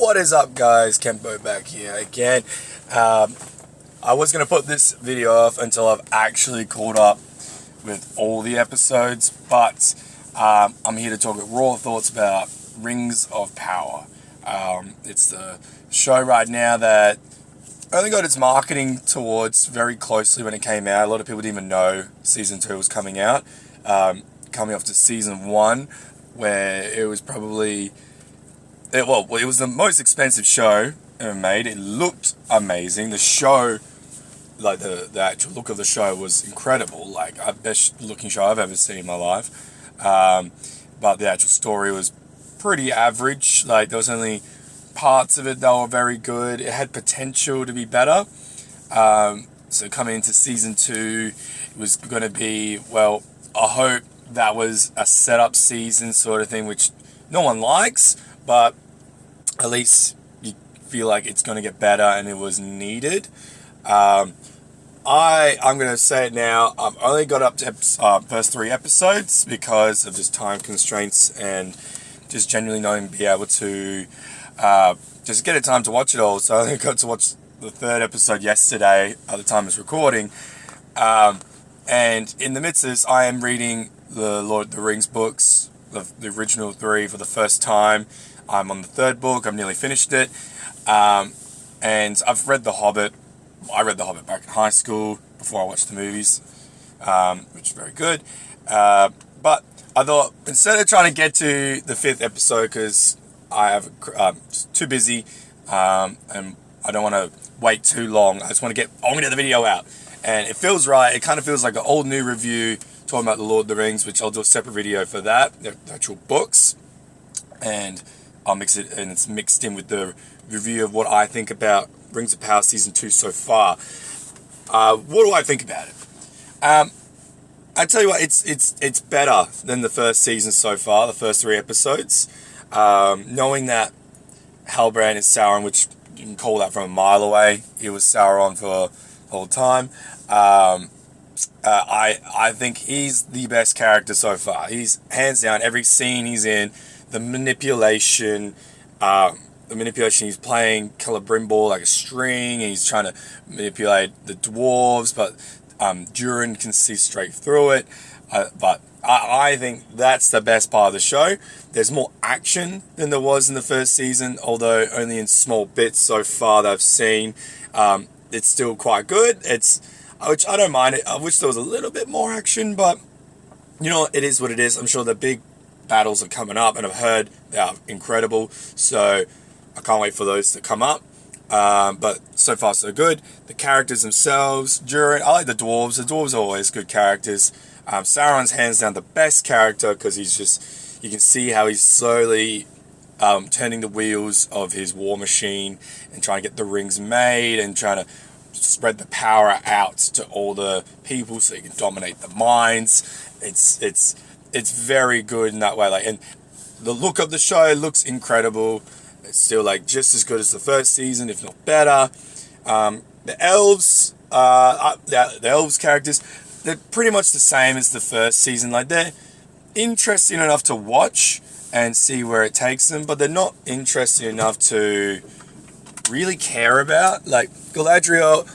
What is up, guys? Kempo back here again. I was going to put this video off until I've actually caught up with all the episodes, but I'm here to talk raw thoughts about Rings of Power. It's the show right now that only got its marketing towards very closely when it came out. A lot of people didn't even know Season 2 was coming out. Coming off to Season 1, where it was probably... it was the most expensive show ever made. It looked amazing. The show, like the actual look of the show was incredible. Like, the best looking show I've ever seen in my life. But the actual story was pretty average. Like, there was only parts of it that were very good. It had potential to be better. So coming into Season 2, it was going to be, well, I hope that was a setup season sort of thing, which no one likes, but at least you feel like it's going to get better and it was needed. I'm going to say it now, I've only got up to first 3 episodes because of just time constraints and just genuinely not be able to just get a time to watch it all. So I only got to watch the 3rd episode yesterday at the time of this recording. And in the midst of this, I am reading the Lord of the Rings books, the original 3 for the first time. I'm on the 3rd book. I've nearly finished it. And I've read The Hobbit. I read The Hobbit back in high school before I watched the movies, which is very good. But I thought, instead of trying to get to the 5th episode, because I have too busy and I don't want to wait too long, I just want to get the video out. And it feels right. It kind of feels like an old new review talking about the Lord of the Rings, which I'll do a separate video for that, the actual books. And I'll mix it, and it's mixed in with the review of what I think about Rings of Power Season 2 so far. What do I think about it? I tell you what, it's better than the first season so far, the first 3 episodes. Knowing that Halbrand is Sauron, which you can call that from a mile away. He was Sauron for the whole time. I think he's the best character so far. He's hands down, every scene he's in, the manipulation, he's playing Celebrimbor like a string, and he's trying to manipulate the dwarves, but Durin can see straight through it. But I think that's the best part of the show. There's more action than there was in the first season, although only in small bits so far that I've seen. It's still quite good. Which I don't mind it. I wish there was a little bit more action, but you know, it is what it is. I'm sure the big battles are coming up, and I've heard they are incredible, so I can't wait for those to come up. But so far so good. The characters themselves, I like the dwarves. The dwarves are always good characters. Sauron's hands down the best character, because you can see how he's slowly turning the wheels of his war machine and trying to get the rings made and trying to spread the power out to all the people so he can dominate the minds. It's very good in that way. Like, and the look of the show looks incredible. It's still like just as good as the first season, if not better. The elves, the elves characters, they're pretty much the same as the first season. Like, they're interesting enough to watch and see where it takes them, but they're not interesting enough to really care about. Like, Galadriel,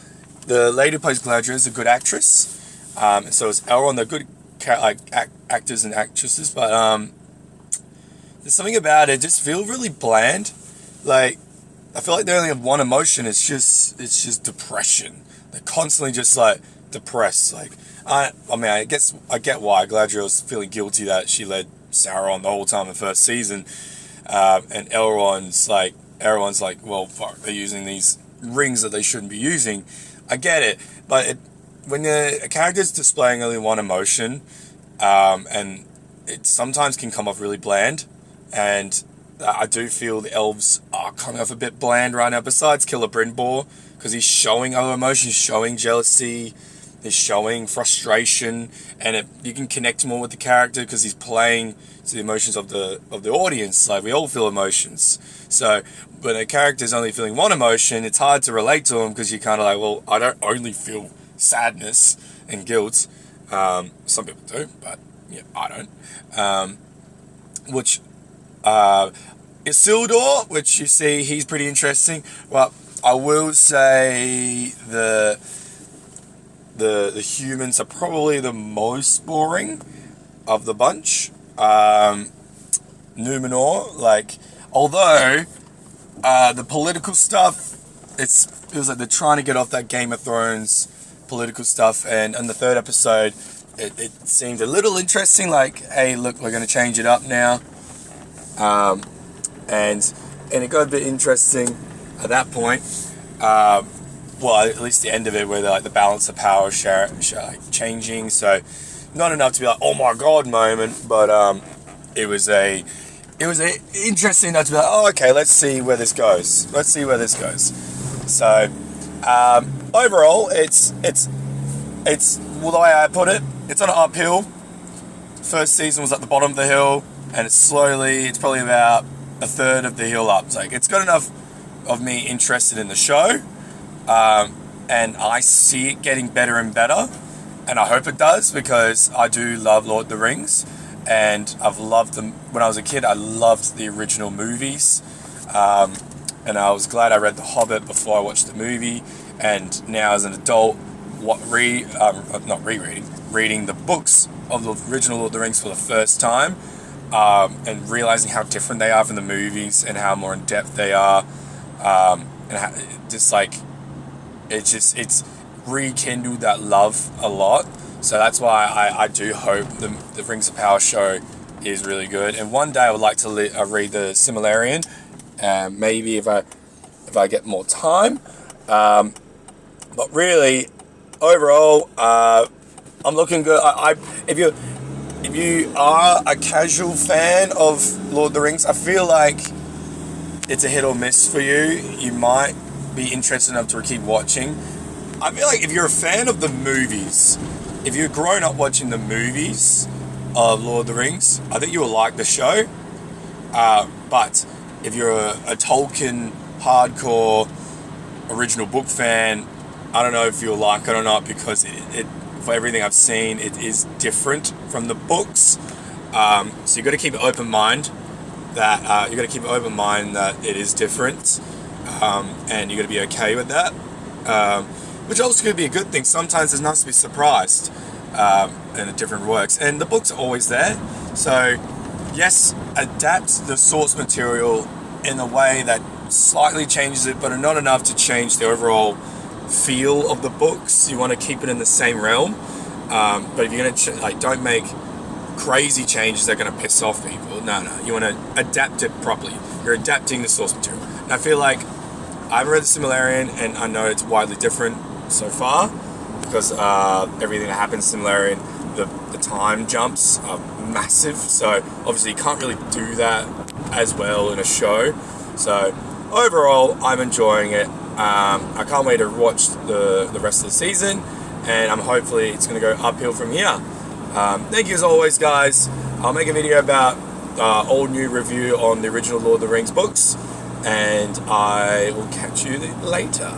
the lady who plays Galadriel, is a good actress, and so is Elrond. They're good actors and actresses, but there's something about it just feel really bland. Like, I feel like they only have one emotion. It's just depression. They're constantly just like depressed. Like, I get why Galadriel's feeling guilty that she led Sauron the whole time in the first season, and Elrond's like, well, fuck, they're using these rings that they shouldn't be using. I get it, but when a character's displaying only one emotion, and it sometimes can come off really bland, and I do feel the elves are coming off a bit bland right now, besides Celebrimbor, because he's showing other emotions, he's showing jealousy, he's showing frustration, and you can connect more with the character because he's playing to the emotions of the audience. Like, we all feel emotions. So when a character's only feeling one emotion, it's hard to relate to him, because you're kind of like, well, I don't only feel sadness and guilt. Some people do, but yeah, I don't. Isildur, which you see, he's pretty interesting. Well, I will say the humans are probably the most boring of the bunch. Numenor, like, although the political stuff, it feels like they're trying to get off that Game of Thrones political stuff, and in the third episode, it seemed a little interesting. Like, hey, look, we're going to change it up now. And it got a bit interesting at that point. Well, at least the end of it, where the balance of power changing. So not enough to be like, oh my god moment, but it was a interesting enough to be like, oh, okay, let's see where this goes. So overall, it's well, the way I put it, it's on an uphill. First season was at the bottom of the hill, and it's probably about a third of the hill up. So it's got enough of me interested in the show, and I see it getting better and better, and I hope it does, because I do love Lord of the Rings, and I've loved them. When I was a kid, I loved the original movies, and I was glad I read The Hobbit before I watched the movie, and now as an adult, reading the books of the original Lord of the Rings for the first time, and realizing how different they are from the movies and how more in depth they are, and how, it's rekindled that love a lot. So that's why I do hope the Rings of Power show is really good. And one day I would like to read the Silmarillion, maybe if I get more time. But really, overall, I'm looking good. If you are a casual fan of Lord of the Rings, I feel like it's a hit or miss for you. You might be interested enough to keep watching. I feel like if you're a fan of the movies, if you've grown up watching the movies of Lord of the Rings, I think you will like the show. But if you're a Tolkien hardcore original book fan, I don't know if you'll like it or not, because it for everything I've seen, it is different from the books. So you've got to keep an open mind that it is different, and you've got to be okay with that. Which also could be a good thing. Sometimes it's nice to be surprised, and it different works. And the books are always there. So yes, adapt the source material in a way that slightly changes it, but not enough to change the overall feel of the books. You want to keep it in the same realm, but if you're going to don't make crazy changes that are going to piss off people. No, you want to adapt it properly. You're adapting the source material. And I feel like I've read the Silmarillion, and I know it's widely different so far, because everything that happens in Silmarillion, the time jumps are massive. So obviously you can't really do that as well in a show. So overall, I'm enjoying it. I can't wait to watch the rest of the season, and hopefully it's going to go uphill from here. Thank you as always, guys. I'll make a video about all new review on the original Lord of the Rings books, and I will catch you later.